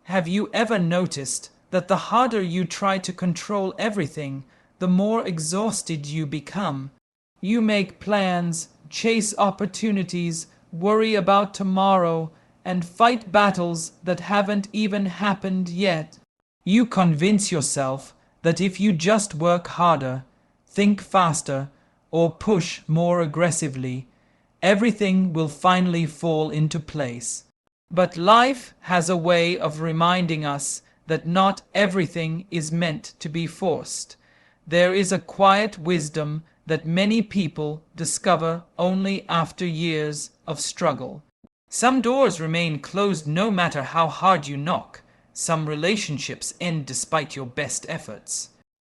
Have you ever noticed that the harder you try to control everything, the more exhausted you become? You make plans, chase opportunities, worry about tomorrow, and fight battles that haven't even happened yet. You convince yourself that if you just work harder, think faster, or push more aggressively, everything will finally fall into place. But life has a way of reminding us that not everything is meant to be forced. There is a quiet wisdom that many people discover only after years of struggle. Some doors remain closed no matter how hard you knock. Some relationships end despite your best efforts.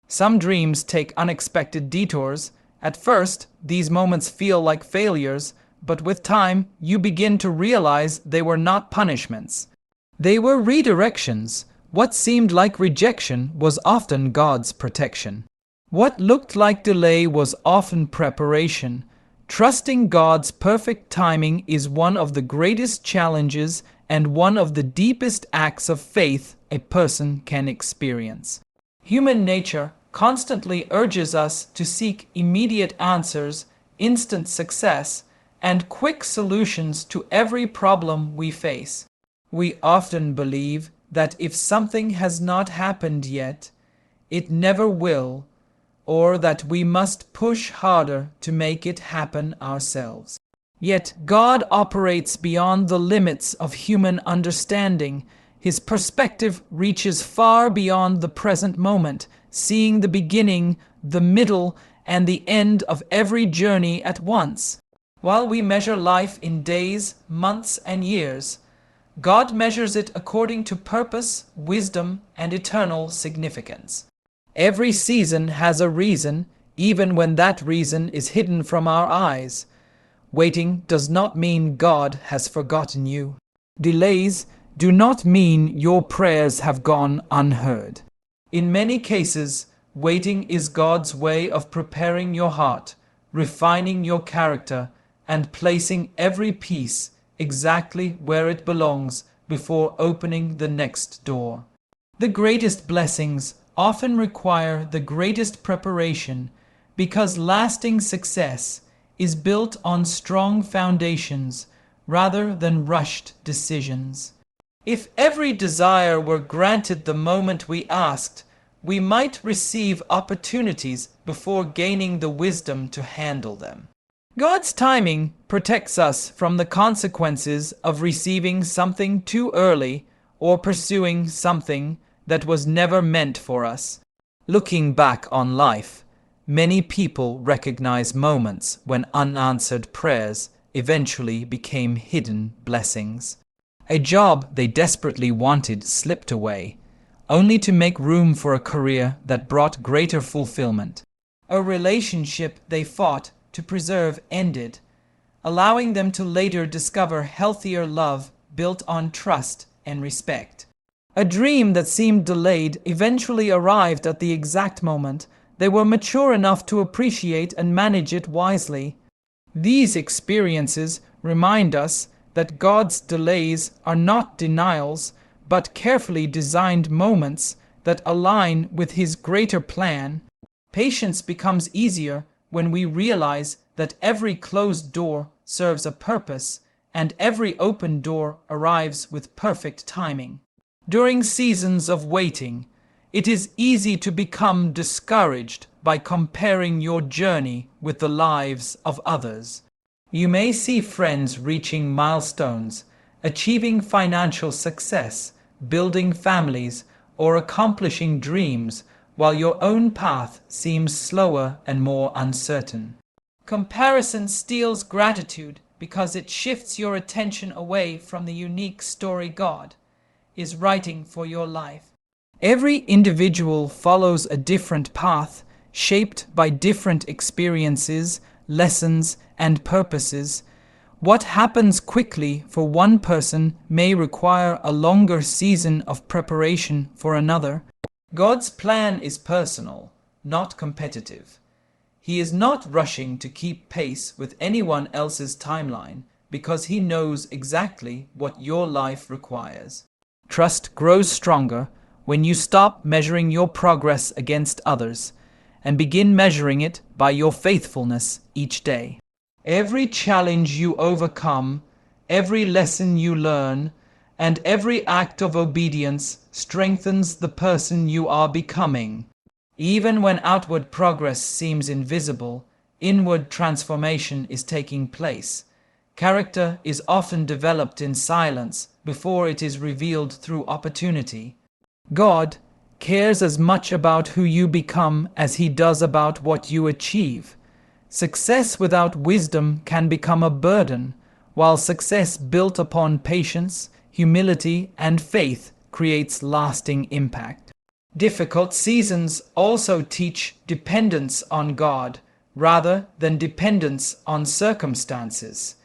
Some dreams take unexpected detours. At first, these moments feel like failures, but with time, you begin to realize they were not punishments. They were redirections. What seemed like rejection was often God's protection. What looked like delay was often preparation. Trusting God's perfect timing is one of the greatest challenges and one of the deepest acts of faith a person can experience. Human nature constantly urges us to seek immediate answers, instant success, and quick solutions to every problem we face. We often believe that if something has not happened yet, it never will, or that we must push harder to make it happen ourselves. Yet God operates beyond the limits of human understanding. His perspective reaches far beyond the present moment, seeing the beginning, the middle, and the end of every journey at once. While we measure life in days, months, and years, God measures it according to purpose, wisdom, and eternal significance. Every season has a reason, even when that reason is hidden from our eyes. Waiting does not mean God has forgotten you. Delays do not mean your prayers have gone unheard. In many cases, waiting is God's way of preparing your heart, refining your character, and placing every piece exactly where it belongs before opening the next door. The greatest blessings often require the greatest preparation because lasting success is built on strong foundations rather than rushed decisions. If every desire were granted the moment we asked, we might receive opportunities before gaining the wisdom to handle them. God's timing protects us from the consequences of receiving something too early or pursuing something that was never meant for us. Looking back on life, many people recognize moments when unanswered prayers eventually became hidden blessings. A job they desperately wanted slipped away, only to make room for a career that brought greater fulfillment. A relationship they fought to preserve ended, allowing them to later discover healthier love built on trust and respect. A dream that seemed delayed eventually arrived at the exact moment they were mature enough to appreciate and manage it wisely. These experiences remind us that God's delays are not denials, but carefully designed moments that align with His greater plan. Patience becomes easier when we realize that every closed door serves a purpose and every open door arrives with perfect timing. During seasons of waiting, it is easy to become discouraged by comparing your journey with the lives of others. You may see friends reaching milestones, achieving financial success, building families, or accomplishing dreams, while your own path seems slower and more uncertain. Comparison steals gratitude because it shifts your attention away from the unique story God is writing for your life. Every individual follows a different path, shaped by different experiences, lessons, and purposes. What happens quickly for one person may require a longer season of preparation for another. God's plan is personal, not competitive. He is not rushing to keep pace with anyone else's timeline because He knows exactly what your life requires. Trust grows stronger when you stop measuring your progress against others and begin measuring it by your faithfulness each day. Every challenge you overcome, every lesson you learn, and every act of obedience strengthens the person you are becoming. Even when outward progress seems invisible, inward transformation is taking place. Character is often developed in silence before it is revealed through opportunity. God cares as much about who you become as He does about what you achieve. Success without wisdom can become a burden, while success built upon patience, humility, and faith creates lasting impact. Difficult seasons also teach dependence on God rather than dependence on circumstances.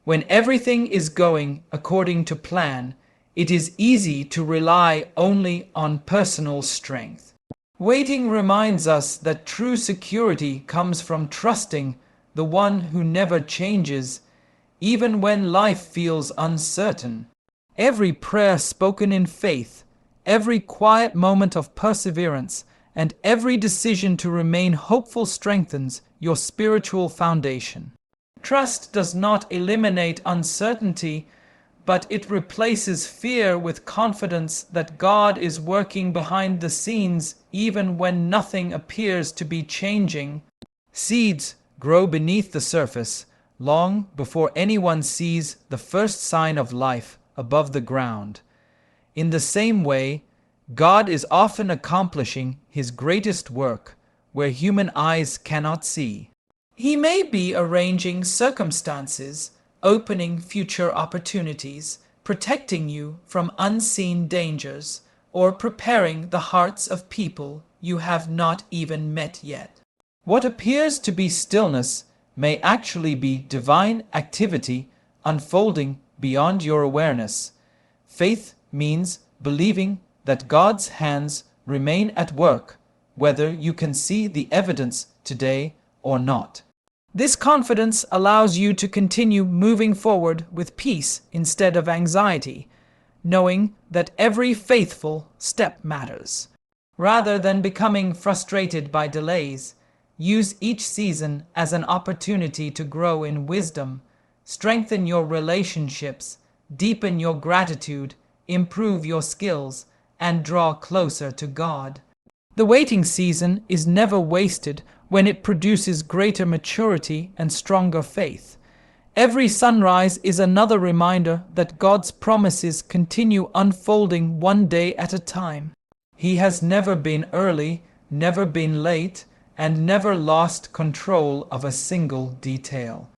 When everything is going according to plan, it is easy to rely only on personal strength. Waiting reminds us that true security comes from trusting the one who never changes, even when life feels uncertain. Every prayer spoken in faith, every quiet moment of perseverance, and every decision to remain hopeful strengthens your spiritual foundation. Trust does not eliminate uncertainty, but it replaces fear with confidence that God is working behind the scenes even when nothing appears to be changing. Seeds grow beneath the surface long before anyone sees the first sign of life above the ground. In the same way, God is often accomplishing His greatest work where human eyes cannot see. He may be arranging circumstances, opening future opportunities, protecting you from unseen dangers, or preparing the hearts of people you have not even met yet. What appears to be stillness may actually be divine activity unfolding beyond your awareness. Faith means believing that God's hands remain at work, whether you can see the evidence today or not. This confidence allows you to continue moving forward with peace instead of anxiety, knowing that every faithful step matters. Rather than becoming frustrated by delays, use each season as an opportunity to grow in wisdom, strengthen your relationships, deepen your gratitude, improve your skills, and draw closer to God. The waiting season is never wasted when it produces greater maturity and stronger faith. Every sunrise is another reminder that God's promises continue unfolding one day at a time. He has never been early, never been late, and never lost control of a single detail.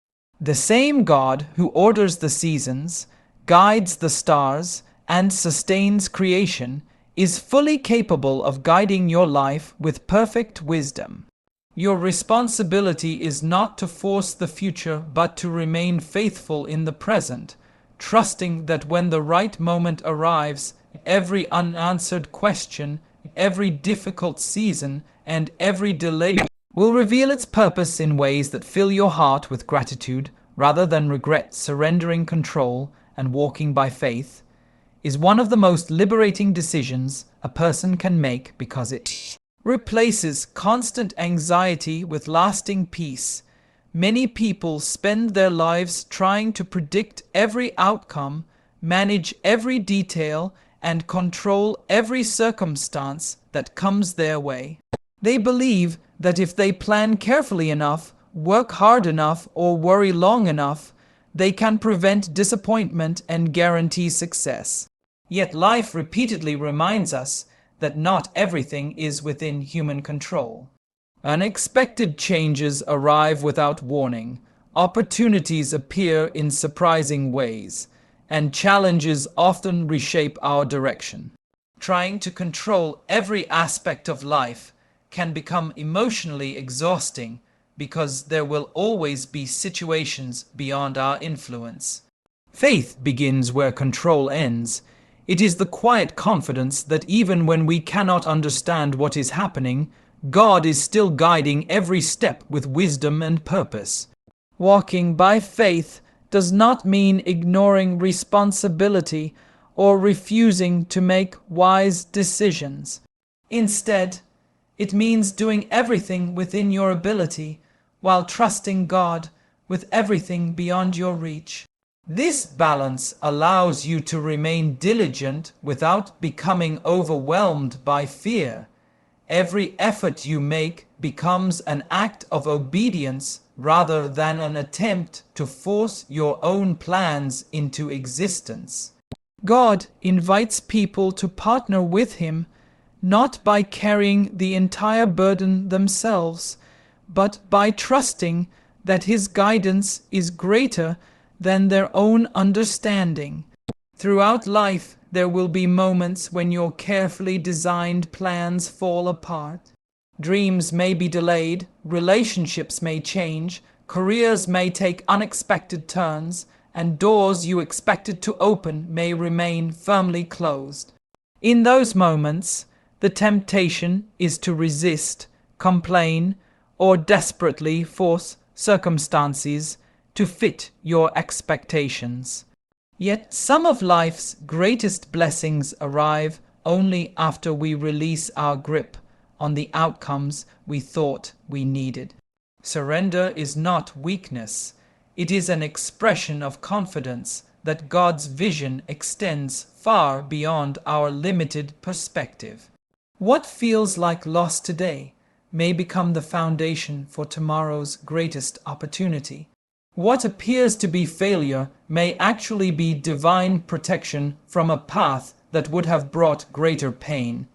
The same God who orders the seasons, guides the stars, and sustains creation is fully capable of guiding your life with perfect wisdom. Your responsibility is not to force the future, but to remain faithful in the present, trusting that when the right moment arrives, every unanswered question, every difficult season, and every delay will reveal its purpose in ways that fill your heart with gratitude rather than regret. Surrendering control and walking by faith is one of the most liberating decisions a person can make because it replaces constant anxiety with lasting peace. Many people spend their lives trying to predict every outcome, manage every detail, and control every circumstance that comes their way. They believe that if they plan carefully enough, work hard enough, or worry long enough, they can prevent disappointment and guarantee success. Yet life repeatedly reminds us that not everything is within human control. Unexpected changes arrive without warning, opportunities appear in surprising ways, and challenges often reshape our direction. Trying to control every aspect of life can become emotionally exhausting because there will always be situations beyond our influence. Faith begins where control ends. It is the quiet confidence that even when we cannot understand what is happening, God is still guiding every step with wisdom and purpose. Walking by faith does not mean ignoring responsibility or refusing to make wise decisions. Instead, it means doing everything within your ability while trusting God with everything beyond your reach. This balance allows you to remain diligent without becoming overwhelmed by fear. Every effort you make becomes an act of obedience rather than an attempt to force your own plans into existence. God invites people to partner with Him, not by carrying the entire burden themselves, but by trusting that His guidance is greater than their own understanding. Throughout life, there will be moments when your carefully designed plans fall apart. Dreams may be delayed, relationships may change, careers may take unexpected turns, and doors you expected to open may remain firmly closed. In those moments, the temptation is to resist, complain, or desperately force circumstances to fit your expectations. Yet some of life's greatest blessings arrive only after we release our grip on the outcomes we thought we needed. Surrender is not weakness. It is an expression of confidence that God's vision extends far beyond our limited perspective. What feels like loss today may become the foundation for tomorrow's greatest opportunity. What appears to be failure may actually be divine protection from a path that would have brought greater pain.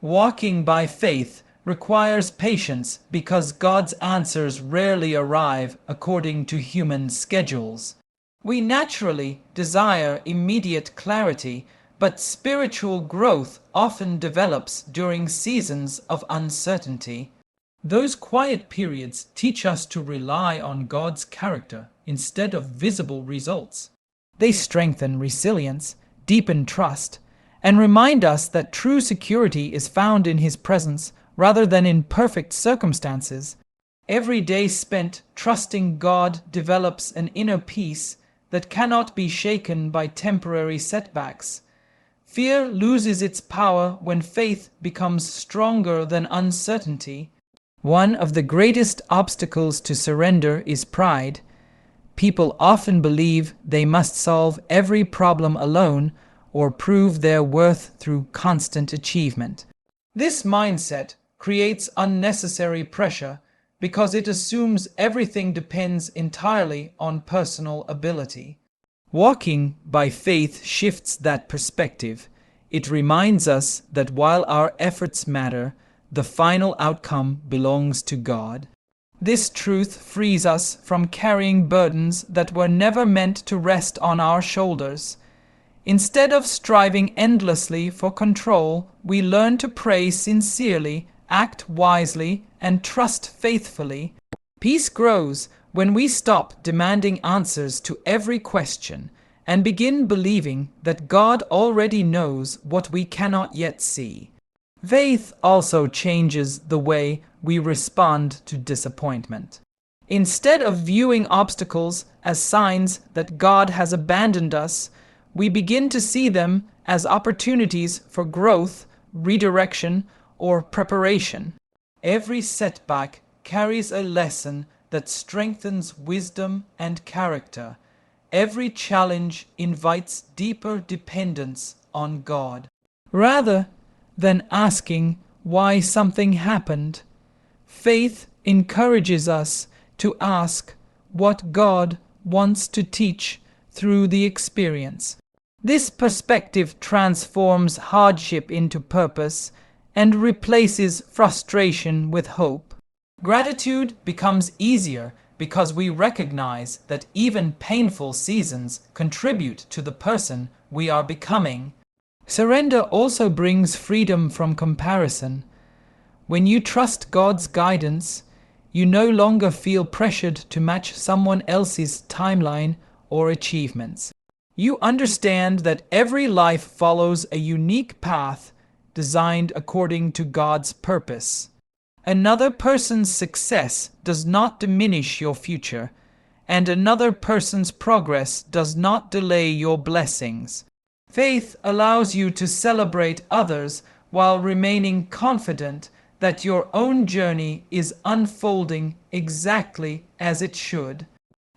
Walking by faith requires patience because God's answers rarely arrive according to human schedules. We naturally desire immediate clarity, but spiritual growth often develops during seasons of uncertainty. Those quiet periods teach us to rely on God's character instead of visible results. They strengthen resilience, deepen trust, and remind us that true security is found in His presence rather than in perfect circumstances. Every day spent trusting God develops an inner peace that cannot be shaken by temporary setbacks. Fear loses its power when faith becomes stronger than uncertainty. One of the greatest obstacles to surrender is pride. People often believe they must solve every problem alone or prove their worth through constant achievement. This mindset creates unnecessary pressure because it assumes everything depends entirely on personal ability. Walking by faith shifts that perspective. It reminds us that while our efforts matter, the final outcome belongs to God. This truth frees us from carrying burdens that were never meant to rest on our shoulders. Instead of striving endlessly for control, we learn to pray sincerely, act wisely, and trust faithfully. Peace grows when we stop demanding answers to every question and begin believing that God already knows what we cannot yet see. Faith also changes the way we respond to disappointment. Instead of viewing obstacles as signs that God has abandoned us, we begin to see them as opportunities for growth, redirection, or preparation. Every setback carries a lesson that strengthens wisdom and character. Every challenge invites deeper dependence on God. Rather than asking why something happened, faith encourages us to ask what God wants to teach through the experience. This perspective transforms hardship into purpose and replaces frustration with hope. Gratitude becomes easier because we recognize that even painful seasons contribute to the person we are becoming. Surrender also brings freedom from comparison. When you trust God's guidance, you no longer feel pressured to match someone else's timeline or achievements. You understand that every life follows a unique path designed according to God's purpose. Another person's success does not diminish your future, and another person's progress does not delay your blessings. Faith allows you to celebrate others while remaining confident that your own journey is unfolding exactly as it should.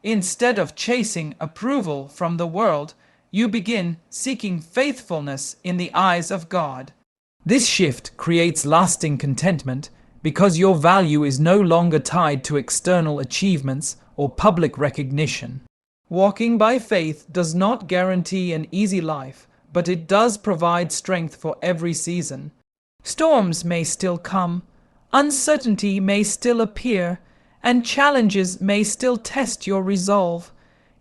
Instead of chasing approval from the world, you begin seeking faithfulness in the eyes of God. This shift creates lasting contentment because your value is no longer tied to external achievements or public recognition. Walking by faith does not guarantee an easy life, but it does provide strength for every season. Storms may still come, uncertainty may still appear, and challenges may still test your resolve.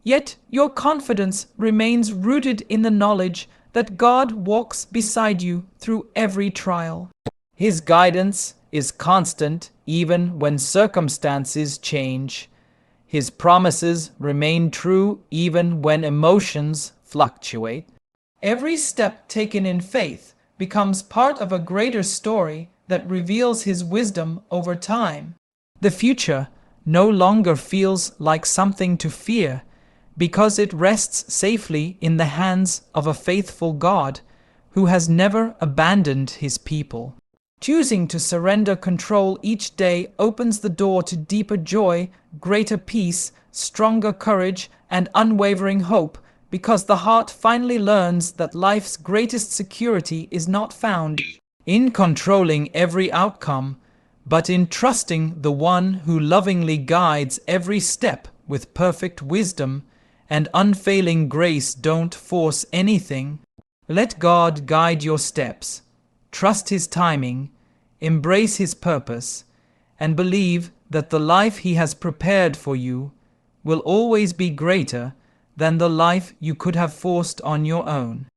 Yet your confidence remains rooted in the knowledge that God walks beside you through every trial. His guidance is constant even when circumstances change. His promises remain true even when emotions fluctuate. Every step taken in faith becomes part of a greater story that reveals His wisdom over time. The future no longer feels like something to fear because it rests safely in the hands of a faithful God who has never abandoned His people. Choosing to surrender control each day opens the door to deeper joy, greater peace, stronger courage, and unwavering hope, because the heart finally learns that life's greatest security is not found in controlling every outcome, but in trusting the one who lovingly guides every step with perfect wisdom and unfailing grace. Don't force anything. Let God guide your steps. Trust His timing, embrace His purpose, and believe that the life He has prepared for you will always be greater than the life you could have forced on your own.